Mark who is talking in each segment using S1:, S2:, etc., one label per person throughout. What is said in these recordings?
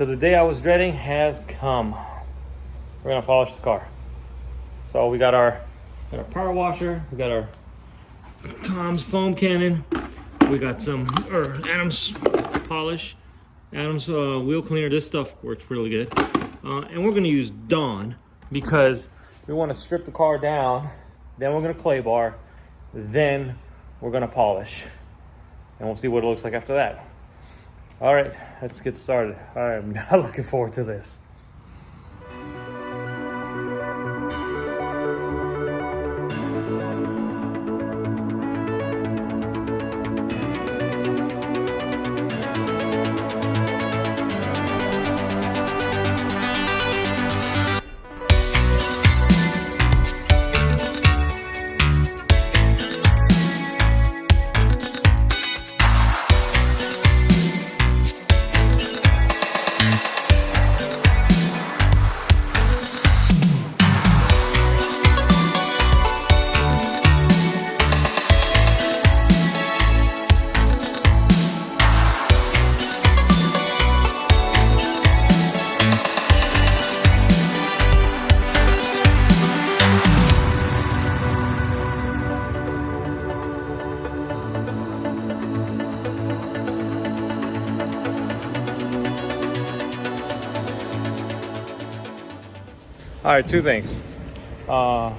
S1: So the day I was dreading has come. We're gonna polish the car. So we got our power washer, we got our Tom's foam cannon, we got some Adam's polish, Adam's wheel cleaner. This stuff works really good. And we're gonna use Dawn because we wanna strip the car down, then we're gonna clay bar, then we're gonna polish. And we'll see what it looks like after that. All right, let's get started. I'm not looking forward to this. All right, two things. I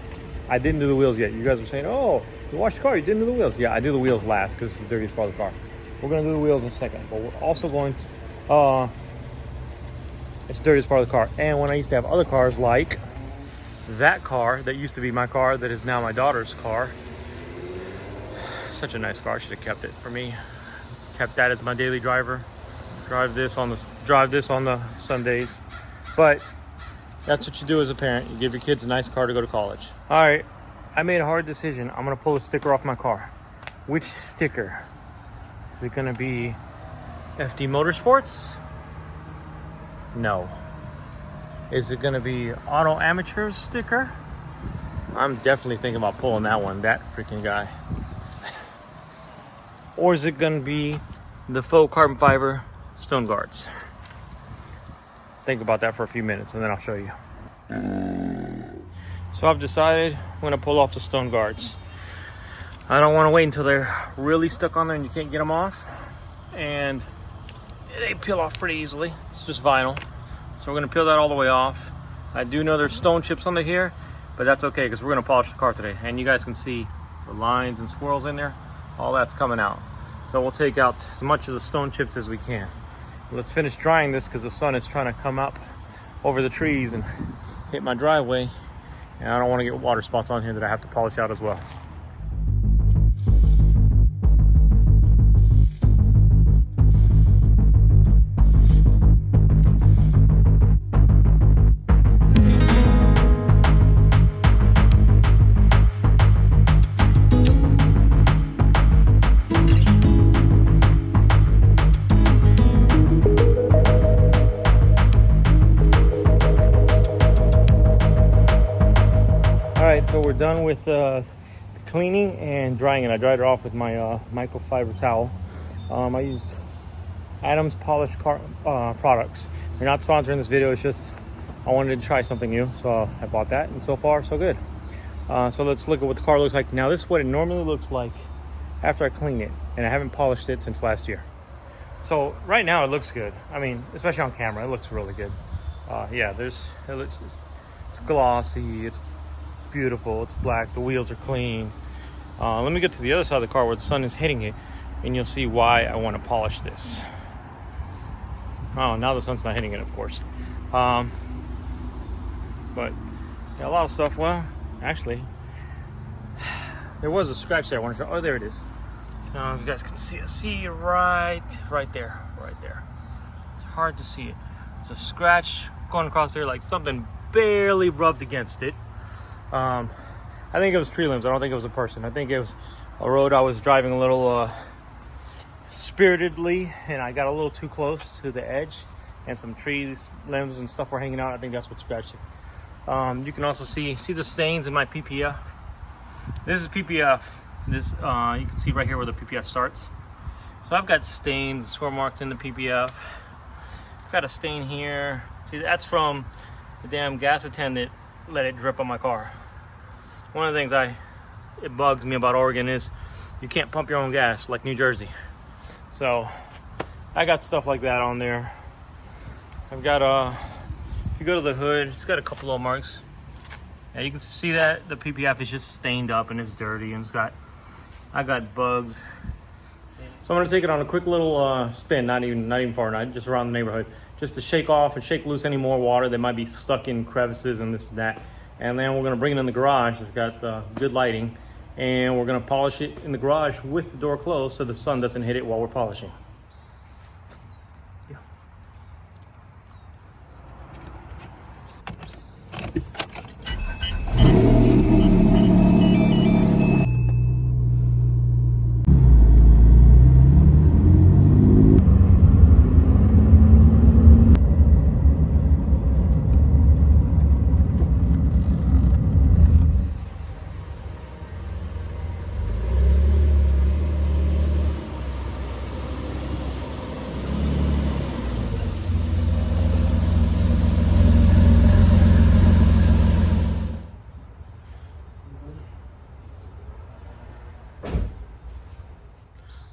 S1: didn't do the wheels yet. You guys were saying, oh, you washed the car, you didn't do the wheels. Yeah, I do the wheels last because it's the dirtiest part of the car. We're gonna do the wheels in a second, but we're also going to, it's the dirtiest part of the car. And when I used to have other cars like that car that used to be my car that is now my daughter's car. Such a nice car, should have kept it for me. Kept that as my daily driver. Drive this on the Sundays. But that's what you do as a parent. You give your kids a nice car to go to college. All right, I made a hard decision. I'm gonna pull a sticker off my car. Which sticker? Is it gonna be FD Motorsports? No. Is it gonna be Auto Amateurs sticker? I'm definitely thinking about pulling that one, that freaking guy. Or is it gonna be the faux carbon fiber stone guards? Think about that for a few minutes and then I'll show you. So I've decided I'm gonna pull off the stone guards. I don't wanna wait until they're really stuck on there and you can't get them off. And they peel off pretty easily. It's just vinyl. So we're gonna peel that all the way off. I do know there's stone chips under here, but that's okay because we're gonna polish the car today. And you guys can see the lines and swirls in there. All that's coming out. So we'll take out as much of the stone chips as we can. Let's finish drying this because the sun is trying to come up over the trees and hit my driveway. And I don't want to get water spots on here that I have to polish out as well. So we're done with cleaning and drying it. I dried it off with my microfiber towel. I used Adam's Polished car products. They're not sponsoring this video, it's just I wanted to try something new, so I bought that, and so far so good. So let's look at what the car looks like now. This is what it normally looks like after I clean it, and I haven't polished it since last year. So right now it looks good. I mean, especially on camera, it looks really good. Yeah, it's glossy, it's beautiful, it's black, the wheels are clean. Let me get to the other side of the car where the sun is hitting it and you'll see why I want to polish this. Oh, now the sun's not hitting it, of course. But yeah, a lot of stuff. Well, actually, there was a scratch there I want to show. Oh, there it is. You guys can see it. See right there. It's hard to see it. There's a scratch going across there, like something barely rubbed against it. I think it was tree limbs. I don't think it was a person. I think it was a road I was driving a little spiritedly, and I got a little too close to the edge, and some trees, limbs, and stuff were hanging out. I think that's what scratched it. You can also see the stains in my PPF. This is PPF. This you can see right here where the PPF starts. So I've got stains, score marks in the PPF. got a stain here. See, that's from the damn gas attendant let it drip on my car. One of the things it bugs me about Oregon is you can't pump your own gas like New Jersey. So I got stuff like that on there. I've got if you go to the hood, it's got a couple little marks. Yeah, you can see that the PPF is just stained up and it's dirty, and I got bugs. So I'm gonna take it on a quick little spin, not even far, not just around the neighborhood, just to shake off and shake loose any more water that might be stuck in crevices and this and that. And then we're gonna bring it in the garage. It's got good lighting, and we're gonna polish it in the garage with the door closed so the sun doesn't hit it while we're polishing.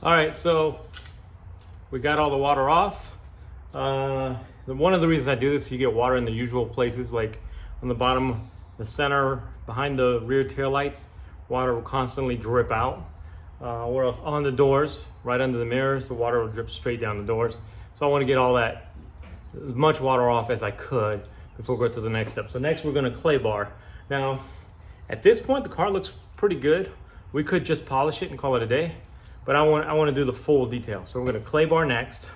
S1: All right, so we got all the water off. One of the reasons I do this, you get water in the usual places, like on the bottom, the center, behind the rear tail lights, water will constantly drip out. Or else on the doors, right under the mirrors, the water will drip straight down the doors. So I want to get all that, as much water off as I could before we go to the next step. So next we're gonna clay bar. Now, at this point, the car looks pretty good. We could just polish it and call it a day, but I want to do the full detail. So we're gonna clay bar next.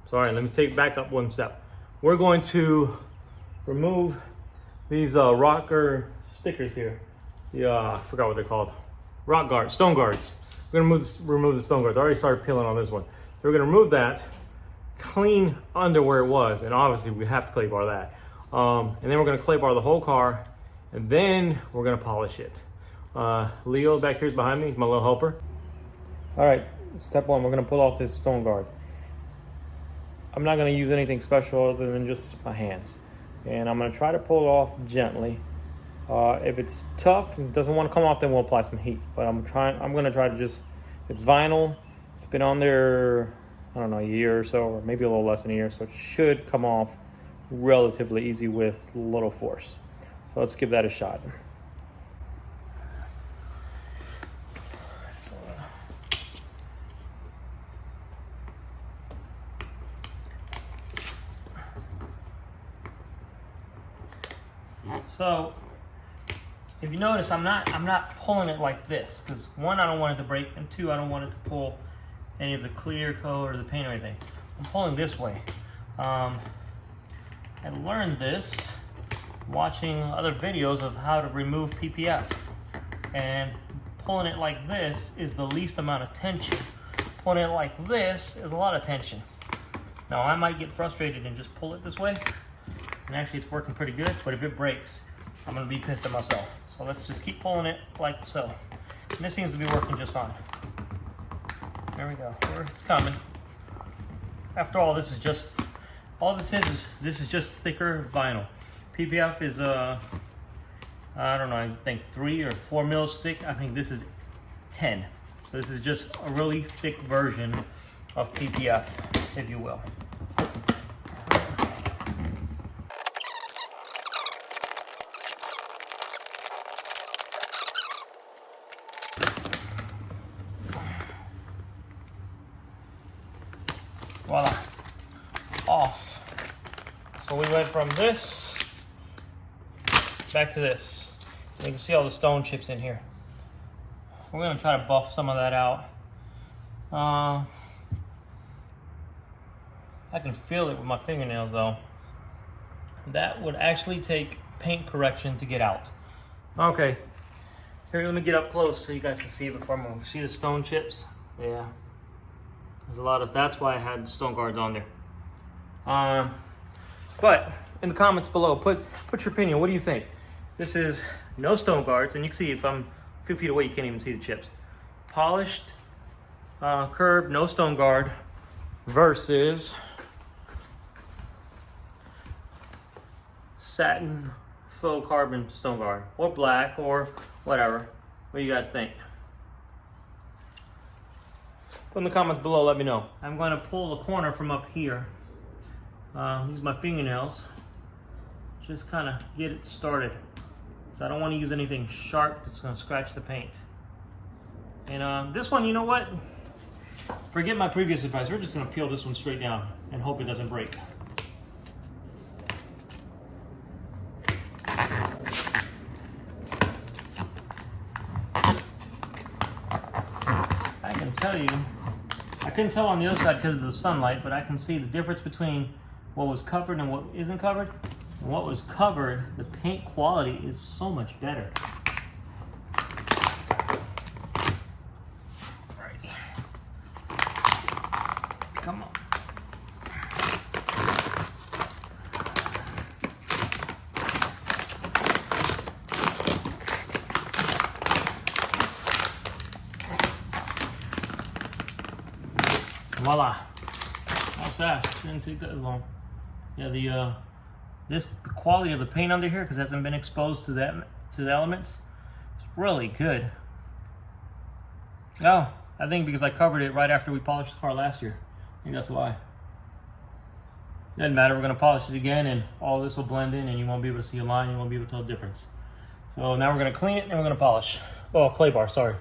S1: Sorry, let me take back up one step. We're going to remove these rocker stickers here. I forgot what they're called. Rock guards, stone guards. We're gonna remove the stone guards. I already started peeling on this one. So we're gonna remove that, clean under where it was, and obviously we have to clay bar that. And then we're gonna clay bar the whole car, and then we're gonna polish it. Leo back here is behind me, he's my little helper. All right, step one, we're gonna pull off this stone guard. I'm not gonna use anything special other than just my hands. And I'm gonna try to pull it off gently. If it's tough and doesn't wanna come off, then we'll apply some heat. But I'm gonna try to just, it's vinyl, it's been on there, I don't know, a year or so, or maybe a little less than a year, so it should come off relatively easy with little force. So let's give that a shot. So, if you notice, I'm not pulling it like this, because one, I don't want it to break, and two, I don't want it to pull any of the clear coat or the paint or anything. I'm pulling this way. I learned this watching other videos of how to remove PPF, and pulling it like this is the least amount of tension. Pulling it like this is a lot of tension. Now, I might get frustrated and just pull it this way, and actually it's working pretty good, but if it breaks, I'm gonna be pissed at myself. So let's just keep pulling it like so. And this seems to be working just fine. There we go, it's coming. After all, this is just, all this is just thicker vinyl. PPF is, I don't know, I think 3 or 4 mils thick. I think this is 10. So this is just a really thick version of PPF, if you will. Voila, off. So we went from this back to this. You can see all the stone chips in here. We're gonna try to buff some of that out. I can feel it with my fingernails though. That would actually take paint correction to get out. Okay, here, let me get up close so you guys can see it before I move. See the stone chips? Yeah. There's a lot of, that's why I had stone guards on there. But in the comments below, put your opinion. What do you think? This is no stone guards, and you can see if I'm a few feet away, you can't even see the chips. Polished curb, no stone guard, versus satin faux carbon stone guard, or black, or whatever. What do you guys think? Put in the comments below, let me know. I'm going to pull the corner from up here. Use my fingernails. Just kind of get it started. So I don't want to use anything sharp that's going to scratch the paint. And this one, you know what? Forget my previous advice. We're just going to peel this one straight down and hope it doesn't break. I can tell you, I couldn't tell on the other side because of the sunlight, but I can see the difference between what was covered and what isn't covered. And what was covered, the paint quality is so much better. Alrighty. Come on. Voila. That was fast. Didn't take that as long. Yeah, the quality of the paint under here, because it hasn't been exposed to the elements, it's really good. Oh, I think because I covered it right after we polished the car last year. I think that's why. Doesn't matter, we're gonna polish it again and all this will blend in and you won't be able to see a line, you won't be able to tell the difference. So now we're gonna clean it and we're gonna polish. Oh, clay bar, sorry.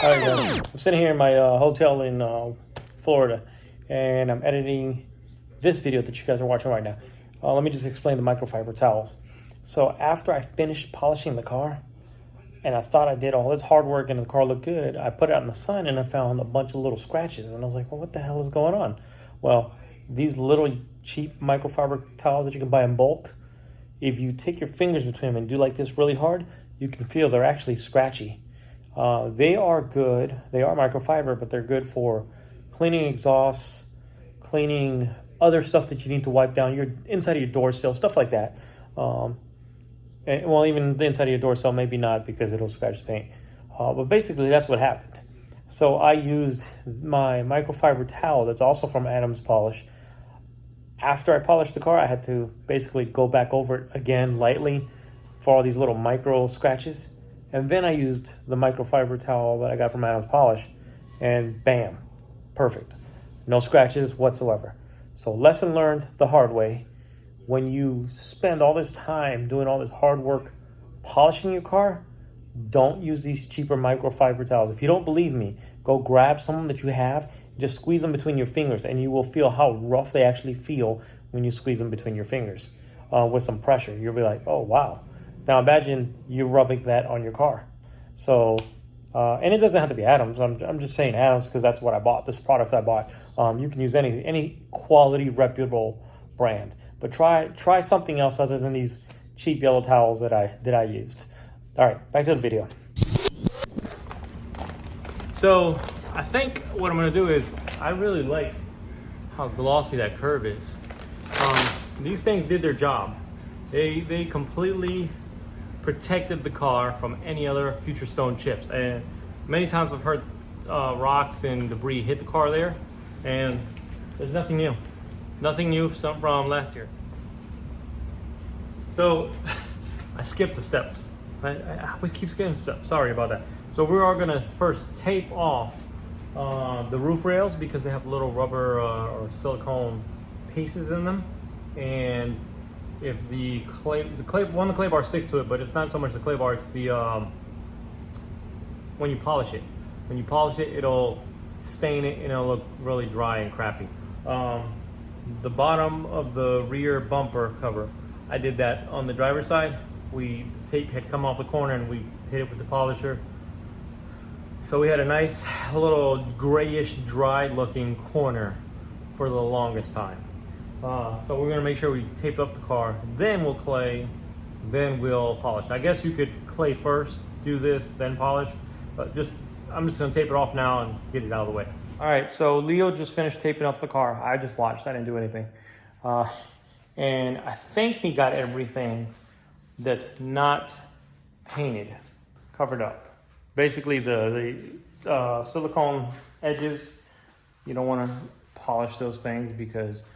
S1: Alright guys, I'm sitting here in my hotel in Florida and I'm editing this video that you guys are watching right now. Let me just explain the microfiber towels. So after I finished polishing the car and I thought I did all this hard work and the car looked good, I put it out in the sun and I found a bunch of little scratches and I was like, well, what the hell is going on? Well, these little cheap microfiber towels that you can buy in bulk, if you take your fingers between them and do like this really hard, you can feel they're actually scratchy. They are good. They are microfiber, but they're good for cleaning exhausts, cleaning other stuff that you need to wipe down your inside of your door sill, stuff like that. Well, even the inside of your door sill, maybe not because it'll scratch the paint. But basically, that's what happened. So I used my microfiber towel that's also from Adams Polish. After I polished the car, I had to basically go back over it again lightly for all these little micro scratches. And then I used the microfiber towel that I got from Adams Polish, and bam, perfect. No scratches whatsoever. So lesson learned the hard way. When you spend all this time doing all this hard work polishing your car, don't use these cheaper microfiber towels. If you don't believe me, go grab some that you have, just squeeze them between your fingers, and you will feel how rough they actually feel when you squeeze them between your fingers with some pressure. You'll be like, oh, wow. Now imagine you rubbing that on your car. So, and it doesn't have to be Adams. I'm just saying Adams because that's what I bought. This product I bought. You can use any quality, reputable brand, but try something else other than these cheap yellow towels that I used. All right, back to the video. So I think what I'm gonna do is I really like how glossy that curve is. These things did their job. They completely protected the car from any other future stone chips. And many times I've heard rocks and debris hit the car there, and there's nothing new. Nothing new from last year. So I skipped the steps. I always keep skipping steps. Sorry about that. So we are gonna first tape off the roof rails because they have little rubber or silicone pieces in them, and if the clay bar sticks to it, but it's not so much the clay bar, it's the when you polish it. When you polish it, it'll stain it and it'll look really dry and crappy. The bottom of the rear bumper cover, I did that on the driver's side. The tape had come off the corner and we hit it with the polisher. So we had a nice little grayish, dry looking corner for the longest time. So we're gonna make sure we tape up the car, then we'll clay, then we'll polish. I guess you could clay first, do this, then polish, but I'm just gonna tape it off now and get it out of the way. All right, so Leo just finished taping up the car. I just watched, I didn't do anything. And I think he got everything that's not painted covered up. Basically the silicone edges, you don't want to polish those things because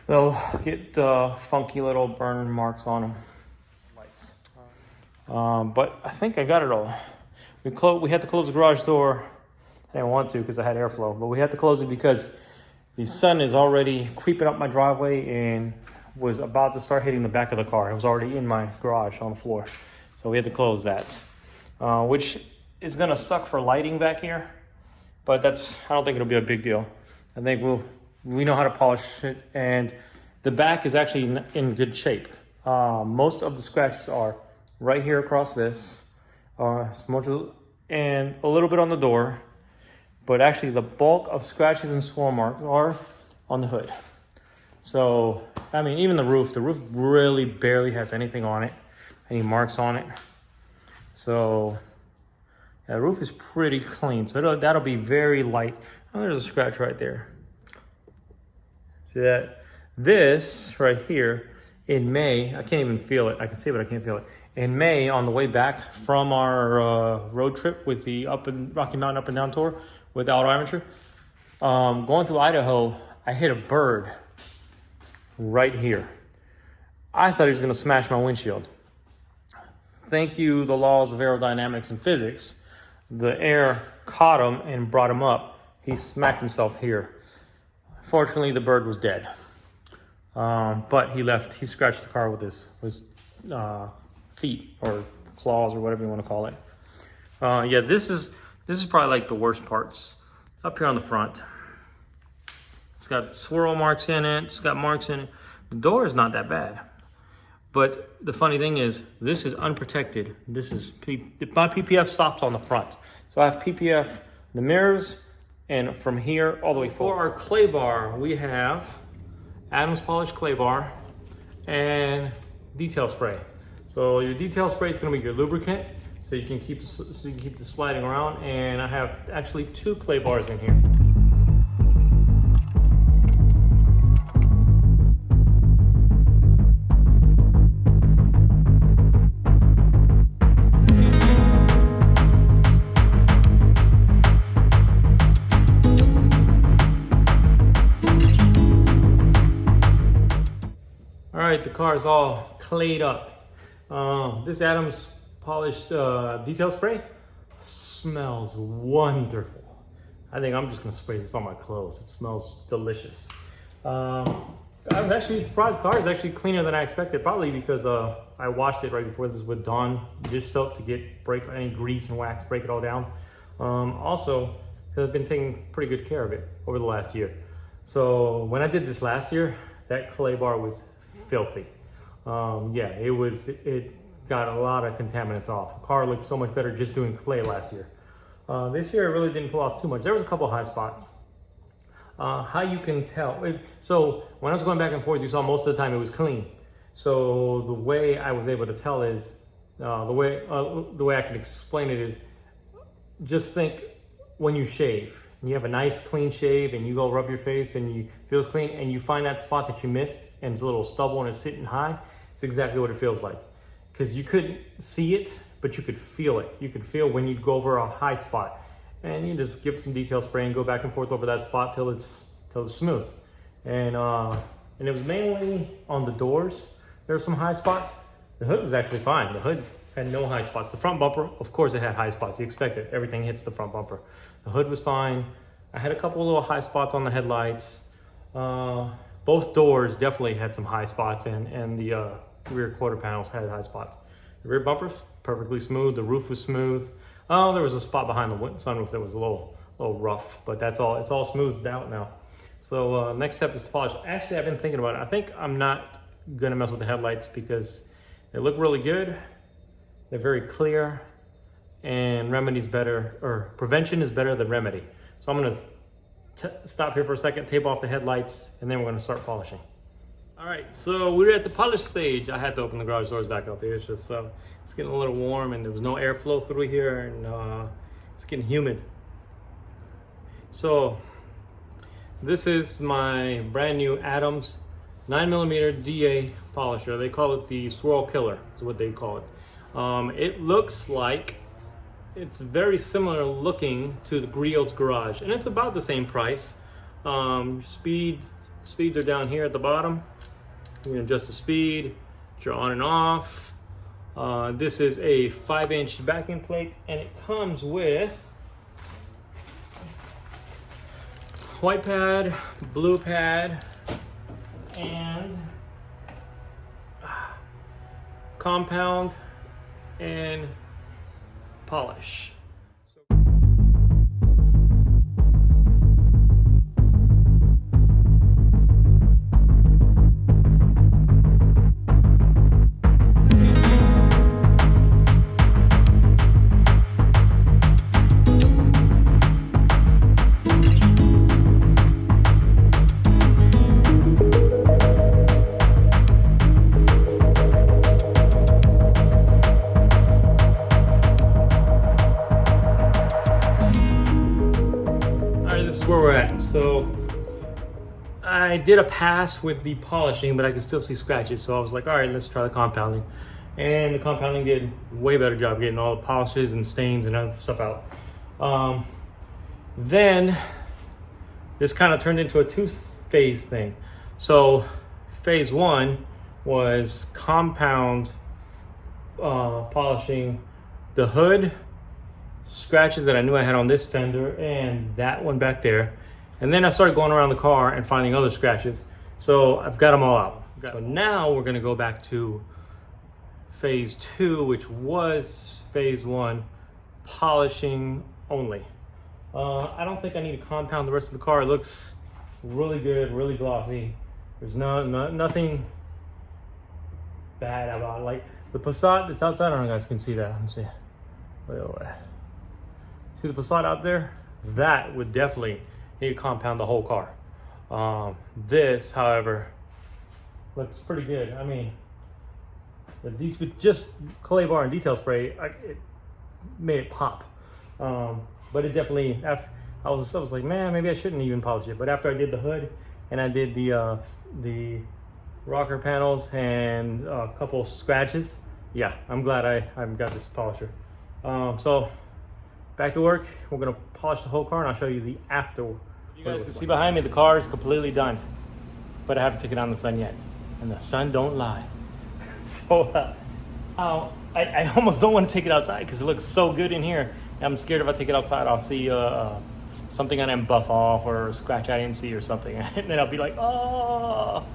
S1: they'll get funky little burn marks on them. Lights. But I think I got it all. We had to close the garage door. I didn't want to because I had airflow, but we had to close it because the sun is already creeping up my driveway and was about to start hitting the back of the car. It was already in my garage on the floor. So we had to close that, which is gonna suck for lighting back here, but I don't think it'll be a big deal. I think we know how to polish it, and the back is actually in good shape. Most of the scratches are right here across this, and a little bit on the door, but actually the bulk of scratches and swirl marks are on the hood. So, I mean, even the roof really barely has anything on it, any marks on it. So, yeah, the roof is pretty clean. So that'll be very light. Oh, there's a scratch right there. See that? This right here, in May, I can't even feel it. I can see it, but I can't feel it. In May, on the way back from our road trip with the Rocky Mountain Up and Down tour with Auto Amateur, going through Idaho, I hit a bird right here. I thought he was gonna smash my windshield. Thank you, the laws of aerodynamics and physics. The air caught him and brought him up. He smacked himself here. Fortunately, the bird was dead. But he scratched the car with his feet or claws or whatever you want to call it. Yeah, this is probably like the worst parts. Up here on the front. It's got swirl marks in it. It's got marks in it. The door is not that bad. But the funny thing is, this is unprotected. This is, my PPF stops on the front. So I have PPF, the mirrors, and from here all the way forward. For our clay bar, we have Adams polished clay bar and detail spray. So your detail spray is going to be your lubricant, so you can keep this sliding around. And I have actually 2 clay bars in here. All right, the car is all clayed up. This Adams polished detail spray smells wonderful. I think I'm just gonna spray this on my clothes. It smells delicious. I was actually surprised the car is actually cleaner than I expected, probably because I washed it right before this with Dawn dish soap to break any grease and wax, break it all down. Also, because I've been taking pretty good care of it over the last year. So when I did this last year, that clay bar was filthy. Yeah, it got a lot of contaminants off. The car looked so much better just doing clay last year. This year it really didn't pull off too much. There was a couple high spots. How you can tell, so when I was going back and forth, you saw most of the time it was clean. So the way I was able to tell is, the way I can explain it is, just think when you shave, and you have a nice clean shave and you go rub your face and you feels clean and you find that spot that you missed and it's a little stubble and it's sitting high, it's exactly what it feels like. Because you couldn't see it, but you could feel it. You could feel when you'd go over a high spot. And you just give some detail spray and go back and forth over that spot till it's smooth. And it was mainly on the doors. There were some high spots. The hood was actually fine. The hood had no high spots. The front bumper, of course it had high spots. You expect it. Everything hits the front bumper. The hood was fine. I had a couple of little high spots on the headlights. Both doors definitely had some high spots, and the rear quarter panels had high spots. The rear bumpers, perfectly smooth. The roof was smooth. Oh, there was a spot behind the sunroof that was a little rough, but that's all. It's all smoothed out now. So next step is to polish. Actually, I've been thinking about it. I think I'm not gonna mess with the headlights because they look really good. They're very clear, and prevention is better than remedy. So I'm gonna stop here for a second, tape off the headlights, and then we're gonna start polishing. All right, so we're at the polish stage. I had to open the garage doors back up. It's just, it's getting a little warm and there was no airflow through here, and it's getting humid. So this is my brand new Adams 9mm DA polisher. They call it the Swirl Killer, is what they call it. It looks like it's very similar looking to the Griot's Garage, and it's about the same price. Speeds are down here at the bottom. You can adjust the speed, your on and off. This is a 5-inch backing plate, and it comes with white pad, blue pad, and compound and polish. This is where we're at. So I did a pass with the polishing, but I could still see scratches. So I was like, all right, let's try the compounding. And the compounding did way better job getting all the polishes and stains and other stuff out. Then this kind of turned into a two-phase thing. So phase one was compound polishing the hood, scratches that I knew I had on this fender and that one back there. And then I started going around the car and finding other scratches. So I've got them all out. So now we're gonna go back to phase two, which was phase one, polishing only. I don't think I need to compound the rest of the car. It looks really good, really glossy. There's nothing bad about it. Like the Passat that's outside, I don't know if you guys can see that. Let me see. Wait. See the Passat out there? That would definitely need to compound the whole car. This, however, looks pretty good. I mean, with just clay bar and detail spray, it made it pop. But it definitely, after I was like, man, maybe I shouldn't even polish it. But after I did the hood and I did the rocker panels and a couple scratches, yeah, I'm glad I've got this polisher. So back to work. We're gonna polish the whole car and I'll show you the after. You guys can see behind me, the car is completely done, but I haven't taken it on the sun yet, and the sun don't lie. So I almost don't want to take it outside because it looks so good in here. I'm scared if I take it outside, I'll see something I didn't buff off or a scratch I didn't see or something, and then I'll be like, oh.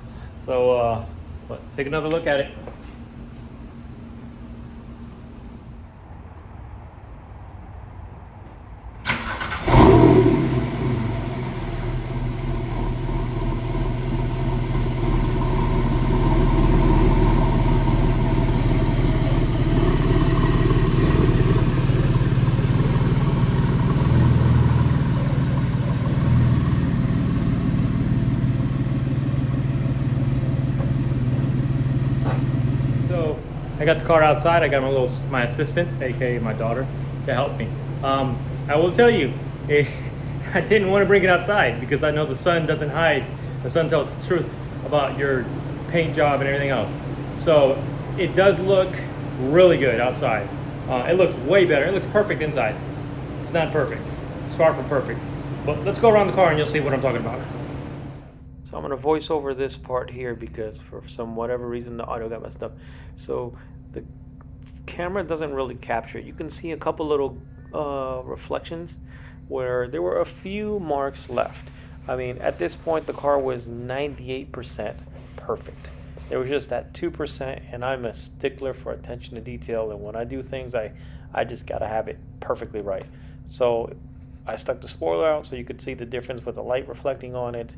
S1: So, but take another look at it. I got the car outside. I got my assistant, aka my daughter, to help me. I will tell you, I didn't want to bring it outside because I know the sun doesn't hide. The sun tells the truth about your paint job and everything else. So it does look really good outside. It looked way better. It looks perfect inside. It's not perfect. It's far from perfect. But let's go around the car and you'll see what I'm talking about. So I'm going to voice over this part here because for whatever reason the audio got messed up. So the camera doesn't really capture it. You can see a couple little reflections where there were a few marks left. I mean, at this point the car was 98% perfect. There was just that 2%, and I'm a stickler for attention to detail, and when I do things I just got to have it perfectly right. So I stuck the spoiler out so you could see the difference with the light reflecting on it.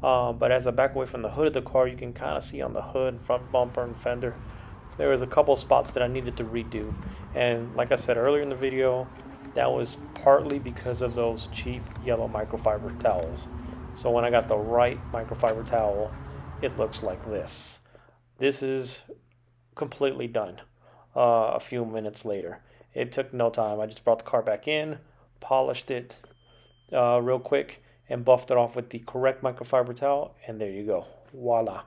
S1: But as I back away from the hood of the car, you can kind of see on the hood, front bumper, and fender, there was a couple spots that I needed to redo. And like I said earlier in the video, that was partly because of those cheap yellow microfiber towels. So when I got the right microfiber towel, it looks like this. This is completely done a few minutes later. It took no time. I just brought the car back in, polished it real quick, and buffed it off with the correct microfiber towel, and there you go. Voila.